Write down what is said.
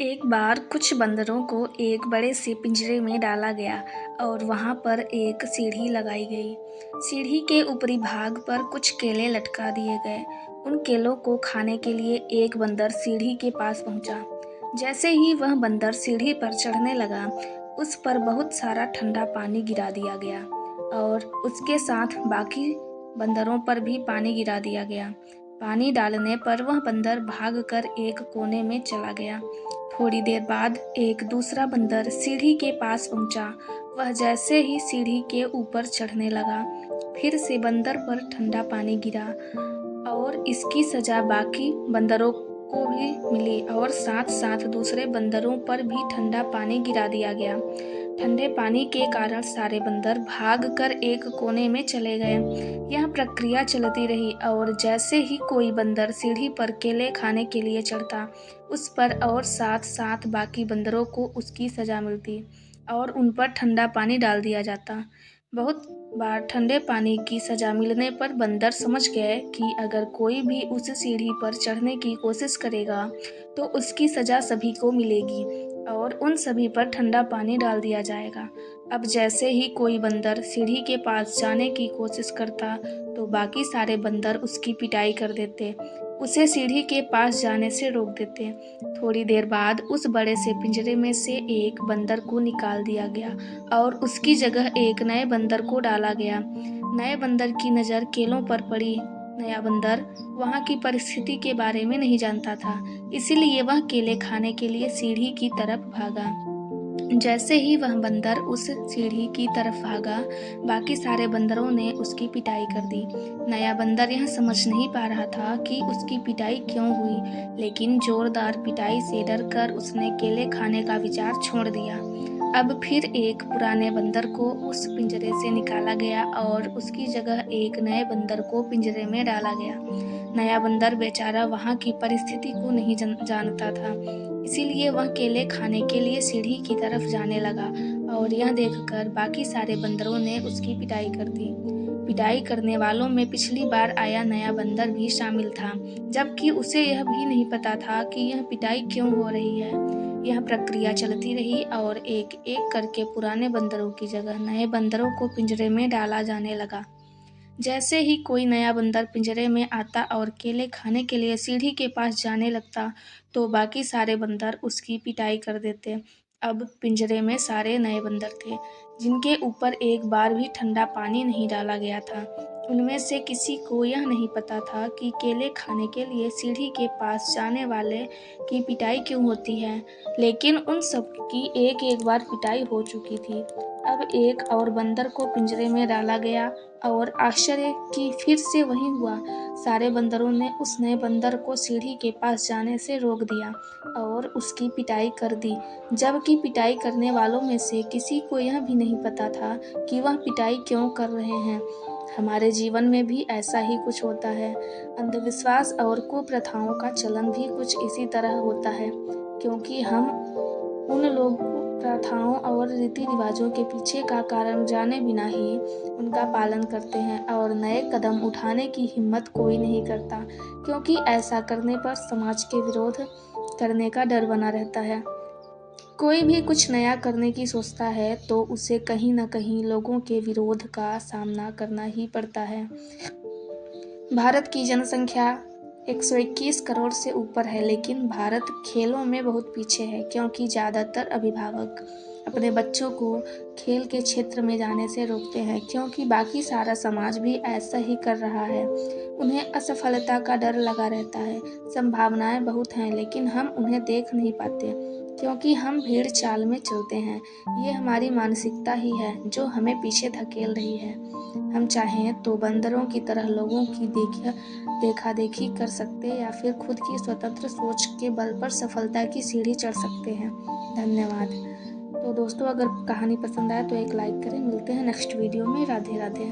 एक बार कुछ बंदरों को एक बड़े से पिंजरे में डाला गया और वहां पर एक सीढ़ी लगाई गई। सीढ़ी के ऊपरी भाग पर कुछ केले लटका दिए गए। उन केलों को खाने के लिए एक बंदर सीढ़ी के पास पहुंचा। जैसे ही वह बंदर सीढ़ी पर चढ़ने लगा, उस पर बहुत सारा ठंडा पानी गिरा दिया गया और उसके साथ बाकी बंदरों पर भी पानी गिरा दिया गया। पानी डालने पर वह बंदर भागकर एक कोने में चला गया। थोड़ी देर बाद एक दूसरा बंदर सीढ़ी के पास पहुंचा। वह जैसे ही सीढ़ी के ऊपर चढ़ने लगा, फिर से बंदर पर ठंडा पानी गिरा और इसकी सजा बाकी बंदरों को भी मिली और साथ साथ दूसरे बंदरों पर भी ठंडा पानी गिरा दिया गया। ठंडे पानी के कारण सारे बंदर भागकर एक कोने में चले गए। यह प्रक्रिया चलती रही और जैसे ही कोई बंदर सीढ़ी पर केले खाने के लिए चढ़ता, उस पर और साथ साथ बाकी बंदरों को उसकी सजा मिलती और उन पर ठंडा पानी डाल दिया जाता। बहुत बार ठंडे पानी की सजा मिलने पर बंदर समझ गए कि अगर कोई भी उस सीढ़ी पर चढ़ने की कोशिश करेगा तो उसकी सजा सभी को मिलेगी और उन सभी पर ठंडा पानी डाल दिया जाएगा। अब जैसे ही कोई बंदर सीढ़ी के पास जाने की कोशिश करता तो बाकी सारे बंदर उसकी पिटाई कर देते, उसे सीढ़ी के पास जाने से रोक देते। थोड़ी देर बाद उस बड़े से पिंजरे में से एक बंदर को निकाल दिया गया और उसकी जगह एक नए बंदर को डाला गया। नए बंदर की नज़र केलों पर पड़ी। नया बंदर वहाँ की परिस्थिति के बारे में नहीं जानता था, इसीलिए वह केले खाने के लिए सीढ़ी की तरफ भागा। जैसे ही वह बंदर उस सीढ़ी की तरफ भागा, बाकी सारे बंदरों ने उसकी पिटाई कर दी। नया बंदर यह समझ नहीं पा रहा था कि उसकी पिटाई क्यों हुई, लेकिन जोरदार पिटाई से डरकर उसने केले खाने का विचार छोड़ दिया। अब फिर एक पुराने बंदर को उस पिंजरे से निकाला गया और उसकी जगह एक नए बंदर को पिंजरे में डाला गया। नया बंदर बेचारा वहाँ की परिस्थिति को नहीं जानता था, इसीलिए वह केले खाने के लिए सीढ़ी की तरफ जाने लगा और यह देखकर बाकी सारे बंदरों ने उसकी पिटाई कर दी। पिटाई करने वालों में पिछली बार आया नया बंदर भी शामिल था, जबकि उसे यह भी नहीं पता था कि यह पिटाई क्यों हो रही है। यह प्रक्रिया चलती रही और एक एक करके पुराने बंदरों की जगह नए बंदरों को पिंजरे में डाला जाने लगा। जैसे ही कोई नया बंदर पिंजरे में आता और केले खाने के लिए सीढ़ी के पास जाने लगता, तो बाकी सारे बंदर उसकी पिटाई कर देते। अब पिंजरे में सारे नए बंदर थे, जिनके ऊपर एक बार भी ठंडा पानी नहीं डाला गया था। उनमें से किसी को यह नहीं पता था कि केले खाने के लिए सीढ़ी के पास जाने वाले की पिटाई क्यों होती है, लेकिन उन सब की एक एक बार पिटाई हो चुकी थी। अब एक और बंदर को पिंजरे में डाला गया और आश्चर्य कि फिर से वही हुआ। सारे बंदरों ने उस नए बंदर को सीढ़ी के पास जाने से रोक दिया और उसकी पिटाई कर दी, जबकि पिटाई करने वालों में से किसी को यह भी नहीं पता था कि वह पिटाई क्यों कर रहे हैं। हमारे जीवन में भी ऐसा ही कुछ होता है। अंधविश्वास और कुप्रथाओं का चलन भी कुछ इसी तरह होता है, क्योंकि हम उन लोग प्रथाओं और रीति रिवाजों के पीछे का कारण जाने बिना ही उनका पालन करते हैं और नए कदम उठाने की हिम्मत कोई नहीं करता, क्योंकि ऐसा करने पर समाज के विरोध करने का डर बना रहता है। कोई भी कुछ नया करने की सोचता है तो उसे कहीं न कहीं लोगों के विरोध का सामना करना ही पड़ता है। भारत की जनसंख्या 121 करोड़ से ऊपर है, लेकिन भारत खेलों में बहुत पीछे है, क्योंकि ज़्यादातर अभिभावक अपने बच्चों को खेल के क्षेत्र में जाने से रोकते हैं, क्योंकि बाकी सारा समाज भी ऐसा ही कर रहा है। उन्हें असफलता का डर लगा रहता है। संभावनाएं बहुत हैं, लेकिन हम उन्हें देख नहीं पाते, क्योंकि हम भीड़ चाल में चलते हैं। ये हमारी मानसिकता ही है जो हमें पीछे धकेल रही है। हम चाहें तो बंदरों की तरह लोगों की देखा देखी कर सकते या फिर खुद की स्वतंत्र सोच के बल पर सफलता की सीढ़ी चढ़ सकते हैं। धन्यवाद। तो दोस्तों, अगर कहानी पसंद आए तो एक लाइक करें। मिलते हैं नेक्स्ट वीडियो में। राधे राधे।